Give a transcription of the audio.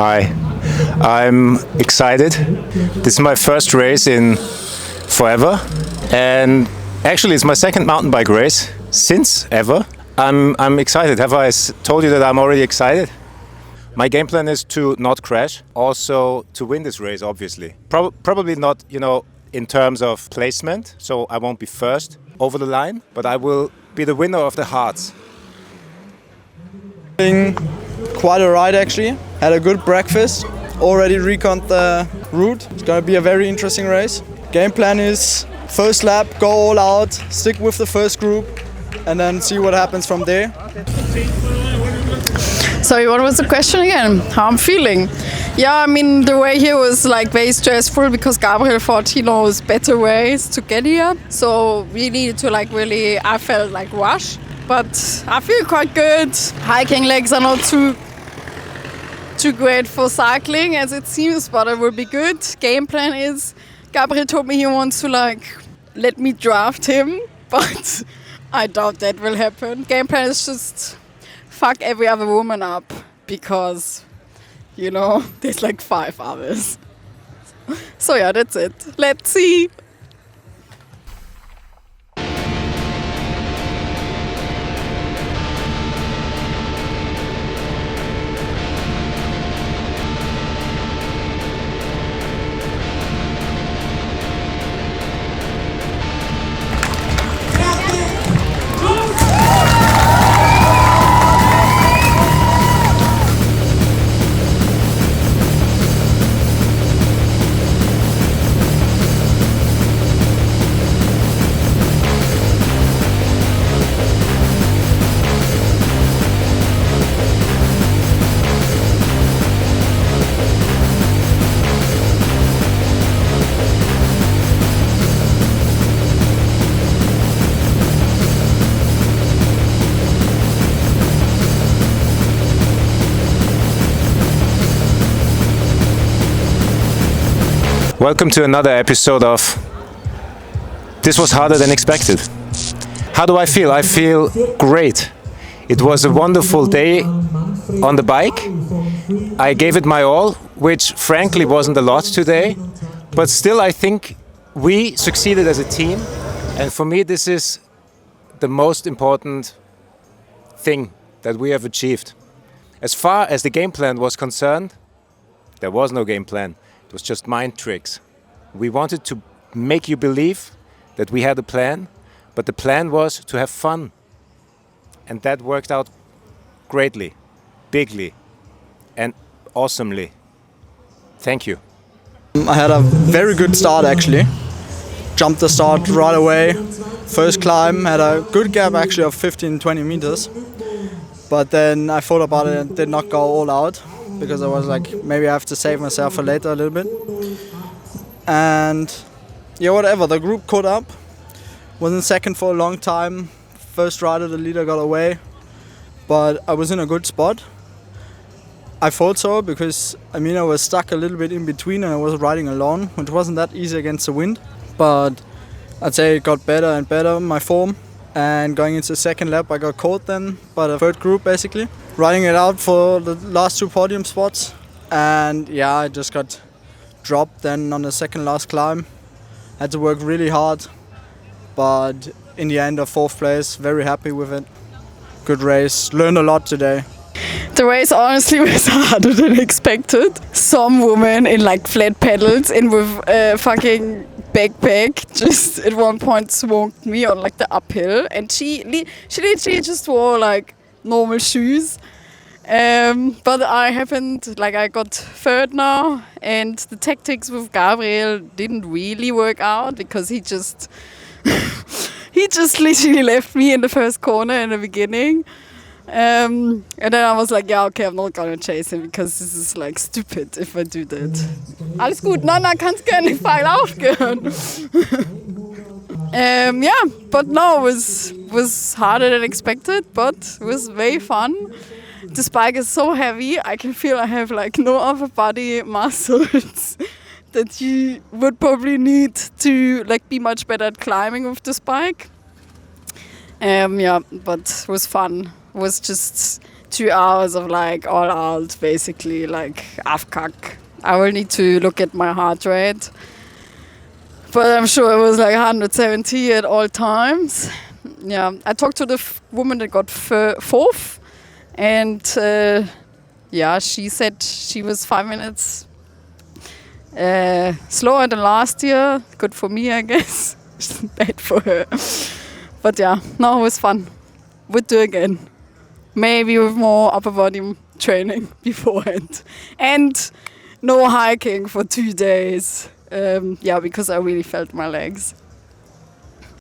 Hi, I'm excited. This is my first race in forever, and actually it's my second mountain bike race since ever. I'm excited. Have I told you that I'm already excited? My game plan is to not crash, also to win this race, obviously. Probably not, in terms of placement, so I won't be first over the line, but I will be the winner of the hearts. Quite alright actually. Had a good breakfast. Already reconned the route. It's gonna be a very interesting race. Game plan is first lap, go all out, stick with the first group, and then see what happens from there. Sorry, what was the question again? How I'm feeling? Yeah, I mean, the way here was very stressful because Gabriel thought he knows better ways to get here. So we needed to I felt rush. But I feel quite good. Hiking legs are not too great for cycling as it seems, but it will be good. Game plan is, Gabriel told me he wants to let me draft him, but I doubt that will happen. Game plan is just fuck every other woman up because, there's 5 others. So yeah, that's it. Let's see. Welcome to another episode of This Was Harder Than Expected. How do I feel? I feel great. It was a wonderful day on the bike. I gave it my all, which frankly wasn't a lot today, but still I think we succeeded as a team, and for me this is the most important thing that we have achieved. As far as the game plan was concerned, there was no game plan. It was just mind tricks. We wanted to make you believe that we had a plan, but the plan was to have fun. And that worked out greatly, bigly, and awesomely. Thank you. I had a very good start actually. Jumped the start right away. First climb, had a good gap actually of 15-20 meters. But then I thought about it and did not go all out, because I was maybe I have to save myself for later a little bit. And yeah, whatever, the group caught up. Was in second for a long time. First rider, the leader got away. But I was in a good spot. I thought so because, I was stuck a little bit in between and I was riding alone, which wasn't that easy against the wind. But I'd say it got better and better, my form. And going into the second lap, I got caught then by the third group, basically. Riding it out for the last 2 podium spots. And yeah, I just got dropped then on the second last climb. Had to work really hard. But in the end, a 4th place, very happy with it. Good race, learned a lot today. The race honestly was harder than expected. Some woman in flat pedals and with a fucking backpack just at one point smoked me on the uphill, and she literally just wore normal shoes. But I happened, I got third now, and the tactics with Gabriel didn't really work out because he just literally left me in the first corner in the beginning. And then I was yeah, okay, I'm not gonna chase him because this is stupid if I do that. Alles gut, Nana, kannst gerne den Pfeil aufgehören. Yeah, but no, it was harder than expected, but it was very fun. This bike is so heavy, I can feel I have no upper body muscles that you would probably need to be much better at climbing with this bike. Yeah, but it was fun. It was just 2 hours of like all out, basically, like afkak. I will need to look at my heart rate. But I'm sure it was like 170 at all times. Yeah, I talked to the woman that got fourth, and yeah, she said she was 5 minutes slower than last year. Good for me, I guess. Bad for her. But yeah, no, it was fun. Would do again. Maybe with more upper body training beforehand. And no hiking for 2 days. Yeah, because I really felt my legs.